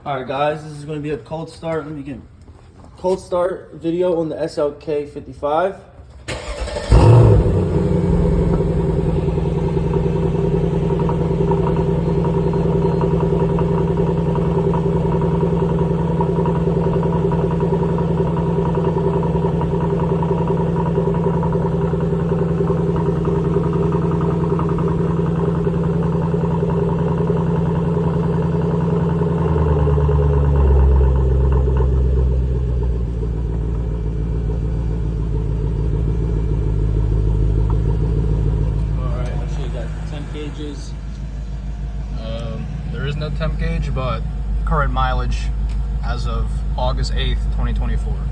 Alright guys, this is going to be a cold start. Let me get cold start video on the SLK 55. Gauges. There is no temp gauge, but current mileage as of August 8th, 2024.